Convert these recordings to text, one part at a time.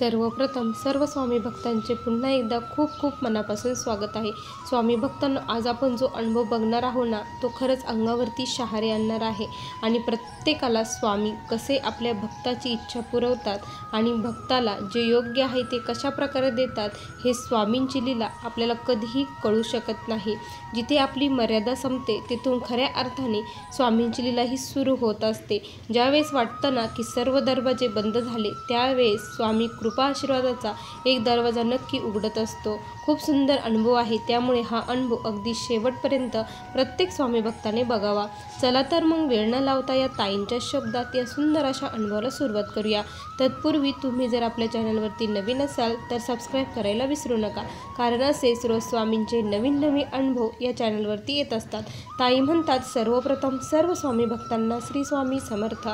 सर्वप्रथम सर्व स्वामी भक्तांचे पुन्हा एकदा खूप खूप मनापासून स्वागत आहे। स्वामी भक्तांनो, आज आपण जो अनुभव बघणार आहोत ना, तो खरंच अंगावरती शहारे आणणार आहे। आणि प्रत्येकाला स्वामी कसे आपल्या भक्ताची इच्छा पुरवतात आणि भक्ताला जे योग्य आहे ते कशा प्रकारे देतात, हे स्वामींची लीला आपल्याला कधीही कळू शकत नाही। जिथे आपली मर्यादा संपते तिथून खऱ्या अर्थाने स्वामींची लीला ही सुरू होत असते। ज्यावेळेस वाटतं ना की सर्व दरवाजे बंद झाले, त्यावेळेस स्वामी कृपा आशीर्वादाचा एक दरवाजा नक्की उघडत असतो। खूप सुंदर अनुभव आहे, त्यामुळे हा अनुभव अगदी शेवटपर्यंत प्रत्येक स्वामी भक्ताने बघावा। चला तर मग वेळ न लावता या ताईंच्या शब्दात या सुंदर अशा अनुभवाला सुरुवात करूया। तत्पूर्वी तुम्ही जर आपल्या चॅनलवरती नवीन असाल तर सबस्क्राईब करायला विसरू नका, कारण असेच रोज स्वामींचे नवीन नवीन अनुभव या चॅनलवरती येत असतात। ताई म्हणतात, सर्वप्रथम सर्व स्वामी भक्तांना श्री स्वामी समर्थ।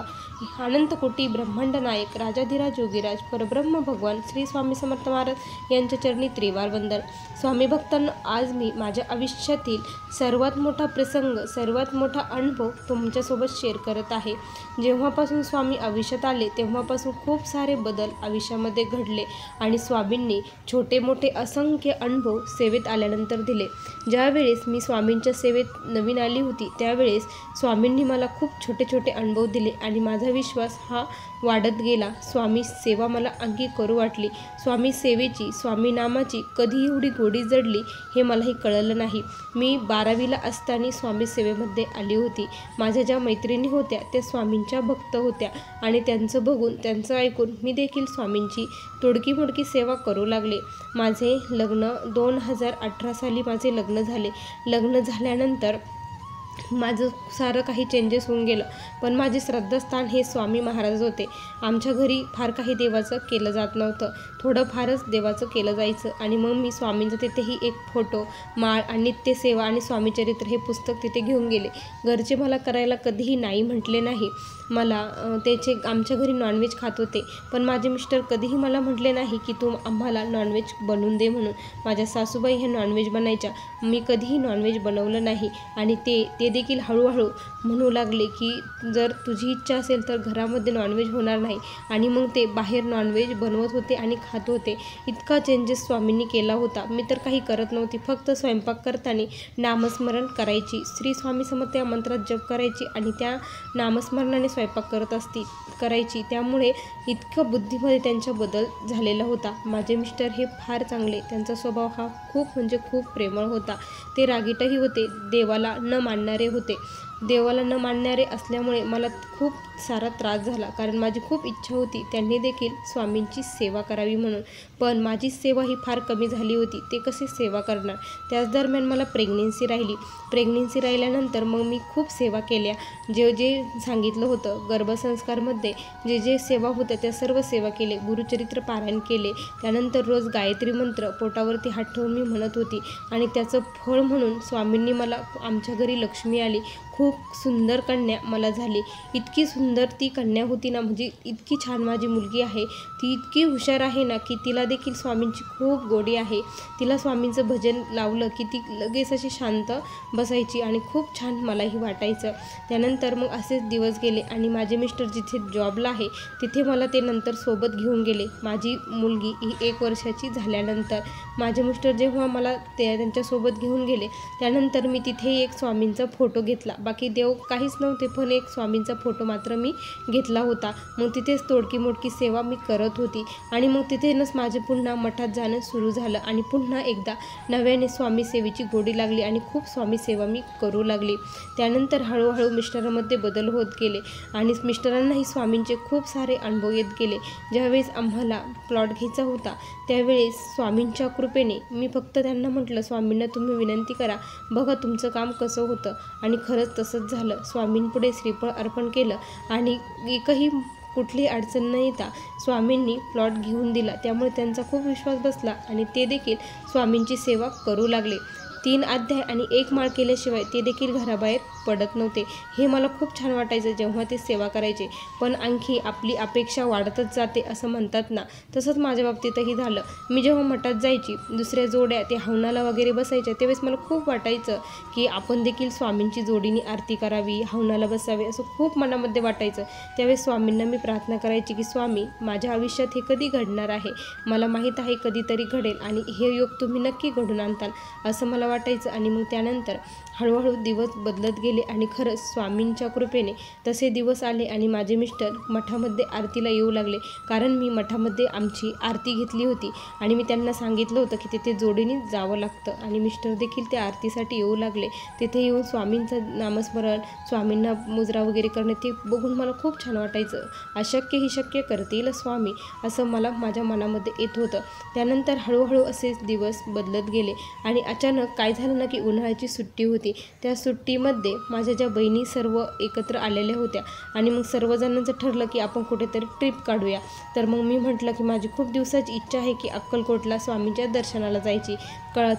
अनंत कोटी ब्रह्मांड नायक राजाधिराज योगीराज परब्रह्म भगवान श्री स्वामी समर्थ महाराज यांच्या चरणी त्रिवार वंदन। स्वामी भक्तांनो, आज मी माझ्या आयुष्यातील सर्वात मोठा प्रसंग, सर्वात मोठा अनुभव तुमच्यासोबत शेअर करत आहे। जेव्हापासून स्वामी आयुष्यात आले तेव्हापासून खूप सारे बदल आयुष्यामध्ये घडले आणि स्वामींनी छोटे मोठे असंख्य अनुभव सेवेत आल्यानंतर दिले। ज्यावेळेस मी स्वामींच्या सेवेत नवीन आली होती त्यावेळेस स्वामींनी मला खूप छोटे छोटे अनुभव दिले आणि माझा विश्वास हा वाढत गेला। स्वामी सेवा मला अंगी करू वाटली। स्वामी सेवेची, स्वामी नामाची कधी एवढी गोडी जडली हे मलाही कळलं नाही। मी 12वीला असताना स्वामी सेवेमध्ये आली होती। माझ्या ज्या मैत्रिणी होत्या त्या स्वामींच्या भक्त होत्या आणि त्यांचं बघून, त्यांचं ऐकून मी देखील स्वामींची तोडकी मोडकी सेवा करू लागले। माझे लग्न 2018 साली माझे लग्न झाले। लग्न झाल्यानंतर माझं सारं काही चेंजेस होऊन गेलं, पण माझे श्रद्धास्थान हे स्वामी महाराज होते। आमच्या घरी फार काही देवाचं केलं जात नव्हतं, थोडं फारच देवाचं केलं जायचं। आणि मग मी स्वामींचं तिथेही एक फोटो, माळ आणि नित्यसेवा आणि स्वामीचरित्र हे पुस्तक तिथे घेऊन गेले। घरचे मला करायला कधीही नाही म्हटले नाही। आमच्या घरी नॉनव्हेज खात होते, पण माझे मिस्टर कधीही मला म्हटले नाही की तू आम्हाला नॉनव्हेज बनवून दे म्हणून। माझ्या सासूबाई ह्या नॉनव्हेज बनायच्या, मी कधीही नॉनव्हेज बनवलं नाही। आणि ते देखील हळूहळू म्हणू लागले की जर तुझी इच्छा असेल तर घरामध्ये नॉनव्हेज होणार नाही। आणि मग ते बाहेर नॉनव्हेज बनवत होते आणि खात होते। इतका चेंजेस स्वामींनी केला होता। मी तर काही करत नव्हती, फक्त स्वयंपाक करताना नामस्मरण करायची, श्री स्वामी समर्थ या मंत्रात जप करायची आणि त्या नामस्मरणाने स्वयंपाक करायची। त्यामुळे इतकं बुद्धीमध्ये त्यांचा बदल झालेला होता। माझे मिस्टर हे फार चांगले, त्यांचा स्वभाव हा खूप म्हणजे खूप प्रेमळ होता। ते रागीटही होते, देवाला न मानणारे होते। देवाला न मानणारे असल्यामुळे मला खूप सारा त्रास झाला, कारण माझी खूप इच्छा होती त्यांनी देखील स्वामींची सेवा करावी म्हणून। पण माझी सेवा ही फार कमी झाली होती, ते कसे सेवा करणार। त्याच दरम्यान मला प्रेग्नेन्सी राहिली। प्रेग्नेन्सी राहिल्यानंतर मग मी खूप सेवा केल्या। जे सांगितलं होतं गर्भसंस्कारमध्ये जे सेवा होत्या त्या सर्व सेवा केले। गुरुचरित्र पारायण केले, त्यानंतर रोज गायत्री मंत्र पोटावरती हात ठेवून मी म्हणत होती। आणि त्याचं फळ म्हणून स्वामींनी मला, आमच्या घरी लक्ष्मी आली। खूप सुंदर कन्या मला झाली। इतकी सुंदर ती कन्या होती ना, म्हणजे इतकी छान माझी मुलगी आहे। ती इतकी हुशार आहे ना की तिला देखील स्वामींची खूप गोडी आहे। तिला स्वामींचं भजन लावलं की ती लगेच अशी शांत बसायची आणि खूप छान मलाही वाटायचं। त्यानंतर मग असेच दिवस गेले आणि माझे मिस्टर जिथे जॉबला आहे तिथे मला ते नंतर सोबत घेऊन गेले। माझी मुलगी ही 1 वर्षाची झाल्यानंतर माझे मिस्टर जेव्हा मला त्यांच्यासोबत घेऊन गेले त्यानंतर मी तिथे एक स्वामींचा फोटो घेतला। बाकी देव काहीच नव्हते, पण एक स्वामींचा फोटो मात्र मी घेतला होता। मग तिथेच तोडकी मोडकी सेवा मी करत होती आणि मग तिथेच माझे पुन्हा मठात जाणं सुरू झालं आणि पुन्हा एकदा नव्याने स्वामी सेवेची गोडी लागली आणि खूप स्वामी सेवा मी करू लागली। त्यानंतर हळूहळू मिस्टरांमध्ये बदल होत गेले आणि मिस्टरांनाही स्वामींचे खूप सारे अनुभव येत गेले। ज्यावेळेस आम्हाला प्लॉट घ्यायचा होता त्यावेळेस स्वामींच्या कृपेने मी फक्त त्यांना म्हटलं, स्वामींना तुम्ही विनंती करा, बघा तुमचं काम कसं होतं। आणि खरंच तसंच झालं। स्वामींपुढे श्रीफळ अर्पण केलं आणि एकही कुठली अडचण न येता स्वामींनी प्लॉट घेऊन दिला। त्यामुळे त्यांचा खूप विश्वास बसला आणि ते देखील स्वामींची सेवा करू लागले। 3 अध्याय आणि 1 माळ केल्याशिवाय ते देखील घराबाहेर पडत नव्हते. हे मला खूप छान वाटायचं जेव्हा ते सेवा करायचे. पण आणखी आपली अपेक्षा वाढतच जाते असं म्हणतात ना, तसंच माझ्या बाबतीतही झालं. मी जेव्हा मठात जायची, दुसऱ्या जोड्या ते हवनाला वगैरे बसायच्या, त्यावेळेस मला खूप वाटायचं की आपण देखील स्वामींची जोडीने आरती करावी, हवनाला बसावे, असं खूप मनामध्ये वाटायचं. त्यावेळेस स्वामींना मी प्रार्थना करायची की स्वामी, माझ्या आयुष्यात हे कधी घडणार आहे? मला माहीत आहे कधीतरी घडेल आणि हे योग तुम्ही नक्की घडून आणताल असं मला वाटायचं. आणि मग त्यानंतर हळूहळू दिवस बदलत गेले आणि खरंच स्वामींच्या कृपेने तसे दिवस आले आणि माझे मिस्टर मठामध्ये आरतीला येऊ लागले. कारण मी मठामध्ये आमची आरती घेतली होती आणि मी त्यांना सांगितलं होतं की तिथे जोडीने जावं लागतं आणि मिस्टर देखील त्या आरतीसाठी येऊ लागले. तिथे येऊन स्वामींचं नामस्मरण, स्वामींना मुजरा वगैरे करणे, ते बघून मला खूप छान वाटायचं. अशक्य ही शक्य करतील स्वामी असं मला माझ्या मनामध्ये येत होतं. त्यानंतर हळूहळू असे दिवस बदलत गेले आणि अचानक काय झालं ना की उन्हाळ्याची सुट्टी होती. त्या सुट्टीमध्ये माझ्या ज्या बहिणी सर्व एकत्र आलेल्या होत्या आणि मग सर्वजणांचं ठरलं की आपण कुठेतरी ट्रिप काढूया. तर मग मी म्हटलं की माझी खूप दिवसाची इच्छा आहे की अक्कलकोटला स्वामींच्या दर्शनाला जायची,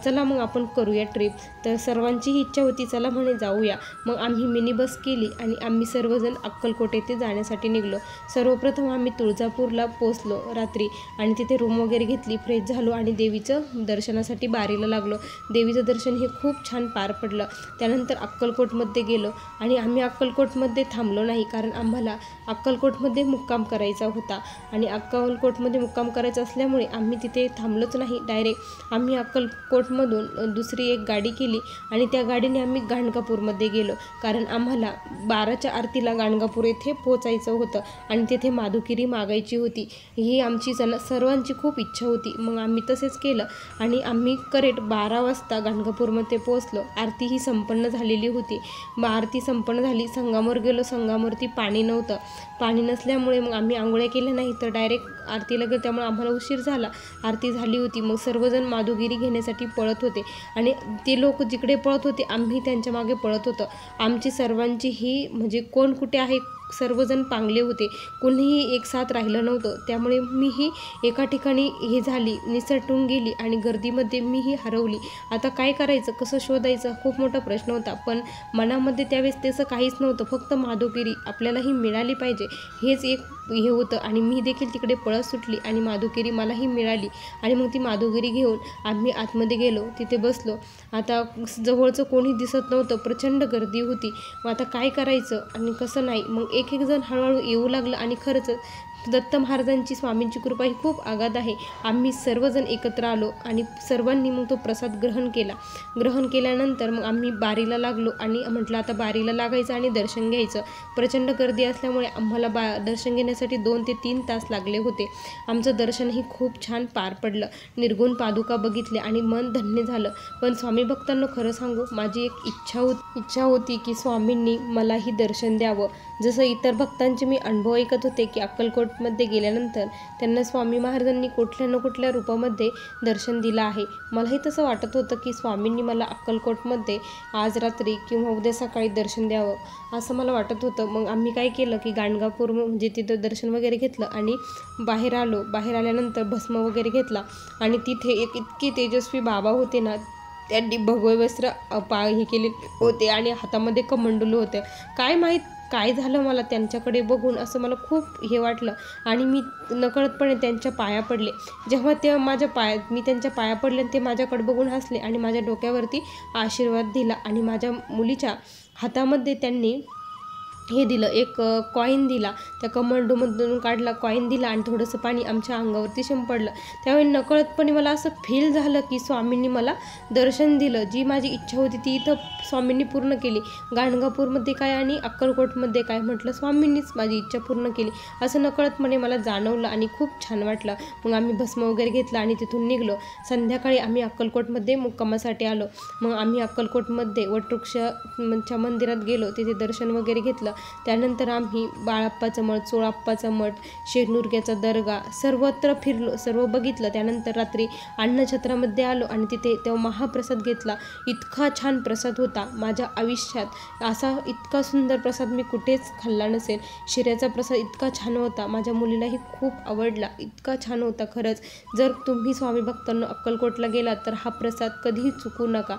चला मग आपण करूया ट्रिप. तर सर्वांचीही इच्छा होती, चला म्हणे जाऊया. मग आम्ही मिनी बस केली आणि आम्ही सर्वजण अक्कलकोट येथे जाण्यासाठी निघलो. सर्वप्रथम आम्ही तुळजापूरला पोचलो रात्री आणि तिथे रूम वगैरे घेतली, फ्रेश झालो आणि देवीचं दर्शनासाठी बारीला लागलो. देवीचं दर्शन हे खूप छान पार पडलं. त्यानंतर अक्कलकोटमध्ये गेलो आणि आम्ही अक्कलकोटमध्ये थांबलो नाही, कारण आम्हाला अक्कलकोटमध्ये मुक्काम करायचा होता आणि अक्कलकोटमध्ये मुक्काम करायचा असल्यामुळे आम्ही तिथे थांबलोच नाही. डायरेक्ट आम्ही अक्कलकोटमधून दुसरी एक गाडी केली आणि त्या गाडीने आम्ही गाणगापूरमध्ये गेलो, कारण आम्हाला 12च्या आरतीला गाणगापूर येथे पोचायचं होतं आणि तिथे माधुकिरी मागायची होती. ही आमची सर्वांची खूप इच्छा होती. मग आम्ही तसेच केलं आणि आम्ही करेक्ट 12 वाजता गाणगापूरमध्ये पोचलो. आरती ही संपन्न झालेली होती. आरती संपन्न झाली, संगमावर गेलो. संगमावरती पाणी नव्हतं. पाणी नसल्यामुळे मग आम्ही आंघोळ्या केल्या नाही, तर डायरेक्ट आरतीला गेलो. त्यामुळे आम्हाला उशीर झाला. आरती झाली होती. मग सर्वजण माधुगिरी घेण्यासाठी पळत होते आणि ते लोक जिकडे पळत होते आम्ही त्यांच्या मागे पळत होतो. आमची सर्वांची ही म्हणजे कोण कुठे आहे, सर्वजण पांगले होते, कोणीही एक साथ राहिलं नव्हतं. त्यामुळे मीही एका ठिकाणी हे झाली, निसटून गेली आणि गर्दीमध्ये मीही हरवली. आता काय करायचं, कसं शोधायचं, खूप मोठा प्रश्न होता. पण मनामध्ये त्यावेळेस तसं काहीच नव्हतं, फक्त माधुगिरी आपल्यालाही मिळाली पाहिजे हेच एक हे होतं. आणि मी देखील तिकडे पळत सुटली आणि माधुगिरी मलाही मिळाली आणि मग ती माधुगिरी घेऊन आम्ही आतमध्ये गेलो, तिथे बसलो. आता जवळचं कोणी दिसत नव्हतं, प्रचंड गर्दी होती. मग आता काय करायचं आणि कसं नाही. मग एक जण हळूहळू येऊ लागलं आणि खरंच दत्त महाराजांची, स्वामींची कृपा ही खूप आगाध आहे. आम्ही सर्वजण एकत्र आलो आणि सर्वांनी मग तो प्रसाद ग्रहण केला. ग्रहण केल्यानंतर मग आम्ही बारीला लागलो आणि म्हटलं आता बारीला लागायचं आणि दर्शन घ्यायचं. प्रचंड गर्दी असल्यामुळे आम्हाला दर्शन घेण्यासाठी 2 ते 3 तास लागले होते. आमचं दर्शनही खूप छान पार पडलं. निर्गुण पादुका बघितल्या आणि मन धन्य झालं. पण स्वामी भक्तांनो, खरं सांगू, माझी एक इच्छा होती की स्वामींनी मलाही दर्शन द्यावं. जसं इतर भक्तांचे मी अनुभव ऐकत होते की अक्कलकोटमध्ये गेल्यानंतर त्यांना स्वामी महाराजांनी कुठल्या न कुठल्या रूपामध्ये दर्शन दिलं आहे. मलाही तसं वाटत होतं की स्वामींनी मला अक्कलकोटमध्ये आज रात्री किंवा उद्या सकाळी दर्शन द्यावं असं मला वाटत होतं. मग आम्ही काय केलं की गाणगापूर म्हणजे तिथं दर्शन वगैरे घेतलं आणि बाहेर आलो. बाहेर आल्यानंतर भस्म वगैरे घेतला आणि तिथे एक इतकी तेजस्वी बाबा होते ना, त्यांनी भगवे वस्त्र हे केले होते आणि हातामध्ये कमंडलू होते. काय माहीत काय झालं, मला त्यांच्याकडे बघून असं मला खूप हे वाटलं आणि मी नकळतपणे त्यांच्या पाया पडले. जेव्हा मी त्यांच्या पाया पडले, ते माझ्याकडे बघून हसले आणि माझ्या डोक्यावरती आशीर्वाद दिला आणि माझ्या मुलीच्या हातामध्ये त्यांनी हे दिलं, एक कॉईन दिला. त्या कमंडूमधून काढला, कॉईन दिला आणि थोडंसं पाणी आमच्या अंगावरती शिंपडलं. त्यावेळी नकळतपणे मला असं फील झालं की स्वामींनी मला दर्शन दिलं. जी माझी इच्छा होती ती इथं स्वामींनी पूर्ण केली. गाणगापूरमध्ये काय आणि अक्कलकोटमध्ये काय, म्हटलं स्वामींनीच माझी इच्छा पूर्ण केली असं नकळतपणे मला जाणवलं आणि खूप छान वाटलं. मग आम्ही भस्म वगैरे घेतलं आणि तिथून निघलो. संध्याकाळी आम्ही अक्कलकोटमध्ये मुक्कामासाठी आलो. मग आम्ही अक्कलकोटमध्ये वटवृक्षाच्या मंदिरात गेलो, तिथे दर्शन वगैरे घेतलं त्यानंतर आम्ही बाळाप्पाचं मठ, चोळाप्पाचा मठ, शेरनुर्ग्याचा दर्गा सर्वत्र फिरलो, सर्व बघितलं. त्यानंतर रात्री अन्नछत्रामध्ये आलो आणि तिथे तेव्हा महाप्रसाद घेतला. इतका छान प्रसाद होता. माझ्या आयुष्यात असा इतका सुंदर प्रसाद मी कुठेच खाल्ला नसेल. शिऱ्याचा प्रसाद इतका छान होता. माझ्या मुलीलाही खूप आवडला. इतका छान होता खरंच. जर तुम्ही स्वामी भक्तांनो अक्कलकोटला गेलात तर हा प्रसाद कधीही चुकू नका.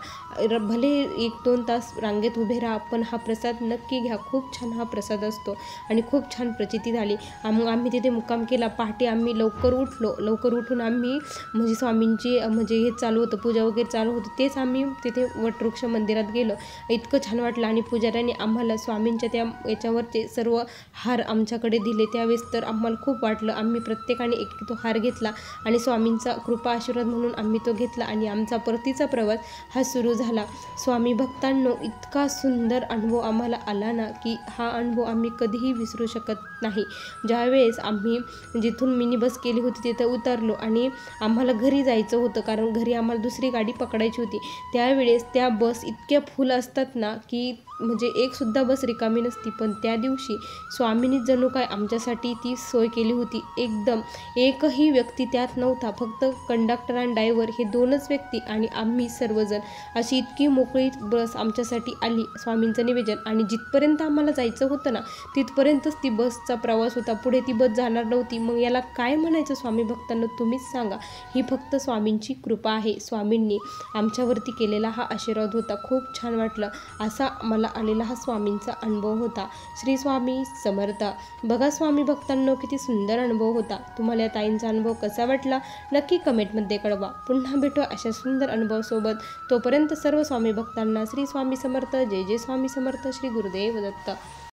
भले 1-2 तास रांगेत उभे राहा, पण हा प्रसाद नक्की घ्या. खूप छान हा प्रसाद असतो आणि खूप छान प्रचिती झाली. मग आम्ही तिथे मुक्काम केला. पहाटे आम्ही लवकर उठलो. लवकर उठून आम्ही म्हणजे स्वामींची म्हणजे हे चालू होतं, पूजा वगैरे चालू होतं, तेच आम्ही तिथे वटवृक्ष मंदिरात गेलो. इतकं छान वाटलं आणि पुजाऱ्यांनी आम्हाला स्वामींच्या त्या याच्यावरचे सर्व हार आमच्याकडे दिले. त्यावेळेस तर आम्हाला खूप वाटलं. आम्ही प्रत्येकाने एक तो हार घेतला आणि स्वामींचा कृपा आशीर्वाद म्हणून आम्ही तो घेतला आणि आमचा परतीचा प्रवास हा सुरू झाला. स्वामी भक्तांनो इतका सुंदर अनुभव आम्हाला आला ना, की हा अनुभव आम्ही कधीही विसरू शकत नाही. ज्यावेळेस आम्ही जिथून मिनी बस केली होती तिथं उतरलो आणि आम्हाला घरी जायचं होतं, कारण घरी आम्हाला दुसरी गाडी पकडायची होती. त्यावेळेस त्या बस इतक्या फुल असतात ना, की म्हणजे एकसुद्धा बस रिकामी नसती. पण त्या दिवशी स्वामींनी जणू काय आमच्यासाठी ती सोय केली होती. एकदम एकही व्यक्ती त्यात नव्हता. फक्त कंडक्टर आणि ड्रायव्हर हे 2च व्यक्ती आणि आम्ही सर्वजण. अशी इतकी मोकळी बस आमच्यासाठी आली. स्वामींचं निवेदन आणि जिथपर्यंत आम्हाला जायचं होतं ना, तिथपर्यंतच ती बसचा प्रवास होता. पुढे ती बस जाणार नव्हती. मग याला काय म्हणायचं स्वामी भक्तांना, तुम्हीच सांगा. ही फक्त स्वामींची कृपा आहे. स्वामींनी आमच्यावरती केलेला हा आशीर्वाद होता. खूप छान वाटलं. असा मला आलेला हा स्वामींचा अनुभव होता. श्री स्वामी समर्थ. बघा स्वामी भक्तांनो किती सुंदर अनुभव होता. तुम्हाला या ताईंचा अनुभव कसा वाटला नक्की कमेंटमध्ये कळवा. पुन्हा भेटू अशा सुंदर अनुभवासोबत. तोपर्यंत सर्व स्वामी भक्तांना श्री स्वामी समर्थ. जय जय स्वामी समर्थ. श्री गुरुदेव दत्त.